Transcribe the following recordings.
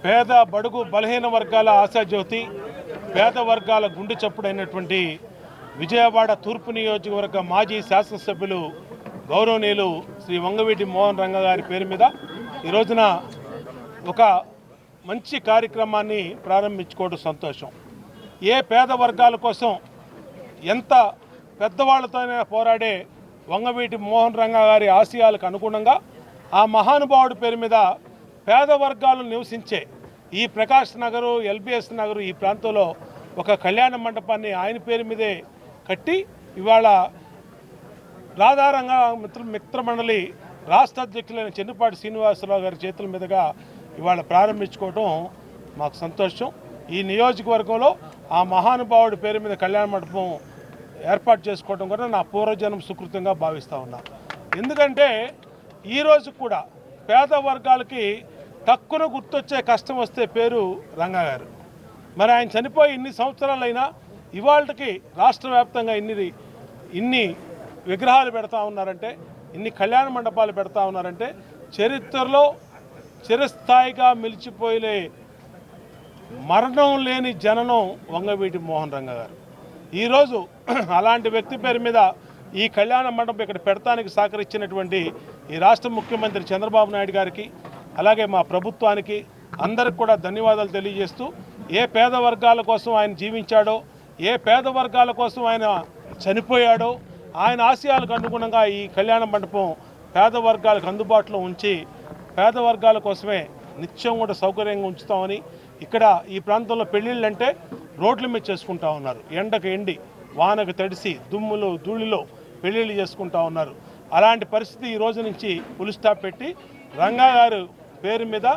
పేద బడుగు బలహీన వర్గాల ఆశాజ్యోతి, పేద వర్గాల గుండె చప్పుడైనటువంటి విజయవాడ తూర్పు నియోజకవర్గ మాజీ శాసనసభ్యులు గౌరవనీయులు శ్రీ వంగవీటి మోహన్ రంగ గారి పేరు మీద ఈ రోజున ఒక మంచి కార్యక్రమాన్ని ప్రారంభించుకోవడం సంతోషం. ఏ పేద వర్గాల కోసం ఎంత పెద్దవాళ్లతోనే పోరాడే వంగవీటి మోహన్ రంగ గారి ఆశయాలకు అనుగుణంగా ఆ మహానుభావుడి పేరు మీద పేద వర్గాలు నివసించే ఈ ప్రకాష్ నగరు, ఎల్బిఎస్ నగరు ఈ ప్రాంతంలో ఒక కళ్యాణ మండపాన్ని ఆయన పేరు మీదే కట్టి ఇవాళ రాధారంగ మిత్రమండలి రాష్ట్ర అధ్యక్షులైన చెన్నుపాటి శ్రీనివాసరావు గారి చేతుల మీదుగా ఇవాళ ప్రారంభించుకోవడం మాకు సంతోషం. ఈ నియోజకవర్గంలో ఆ మహానుభావుడి పేరు మీద కళ్యాణ మండపం ఏర్పాటు చేసుకోవడం కూడా నా పూర్వజన్మ సుకృతంగా భావిస్తూ ఉన్నా. ఎందుకంటే ఈరోజు కూడా పేద వర్గాలకి తక్కువ గుర్తొచ్చే కష్టం వస్తే పేరు రంగా గారు. మరి ఆయన చనిపోయి ఇన్ని సంవత్సరాలైనా ఇవాళకి రాష్ట్ర వ్యాప్తంగా ఇన్ని విగ్రహాలు పెడతా ఉన్నారంటే, ఇన్ని కళ్యాణ మండపాలు పెడతా ఉన్నారంటే చరిత్రలో చిరస్థాయిగా మిలిచిపోయే మరణం లేని జననం వంగవీటి మోహన్ రంగ గారు. ఈరోజు అలాంటి వ్యక్తి పేరు మీద ఈ కళ్యాణ మండపం ఇక్కడ పెడతానికి సహకరించినటువంటి ఈ రాష్ట్ర ముఖ్యమంత్రి చంద్రబాబు నాయుడు గారికి, అలాగే మా ప్రభుత్వానికి అందరికి కూడా ధన్యవాదాలు తెలియజేస్తూ, ఏ పేద వర్గాల కోసం ఆయన జీవించాడో, ఏ పేద వర్గాల కోసం ఆయన చనిపోయాడో, ఆయన ఆశయాలకు అనుగుణంగా ఈ కళ్యాణ మండపం పేద వర్గాలకు అందుబాటులో ఉంచి పేద వర్గాల కోసమే నిత్యం కూడా సౌకర్యంగా ఉంచుతామని, ఇక్కడ ఈ ప్రాంతంలో పెళ్ళిళ్ళంటే రోడ్ల మీద చేసుకుంటా ఉన్నారు. ఎండకు ఎండి, వానకు తడిసి, దుమ్ములు ధూళిలో పెళ్ళిళ్ళు చేసుకుంటా ఉన్నారు. అలాంటి పరిస్థితి ఈ రోజు నుంచి ఫుల్ స్టాప్ పెట్టి రంగా గారు పేరు మీద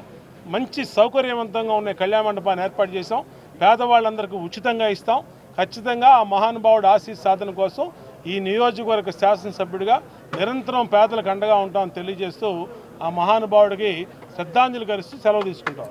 మంచి సౌకర్యవంతంగా ఉన్న కళ్యాణ మండపాన్ని ఏర్పాటు చేసాం. పేదవాళ్ళందరికీ ఉచితంగా ఇస్తాం. ఖచ్చితంగా ఆ మహానుభావుడు ఆశీస్ సాధన కోసం ఈ నియోజకవర్గ శాసనసభ్యుడిగా నిరంతరం పేదలకు అండగా ఉంటామని తెలియజేస్తూ ఆ మహానుభావుడికి శ్రద్ధాంజలి కలిసి సెలవు తీసుకుంటాం.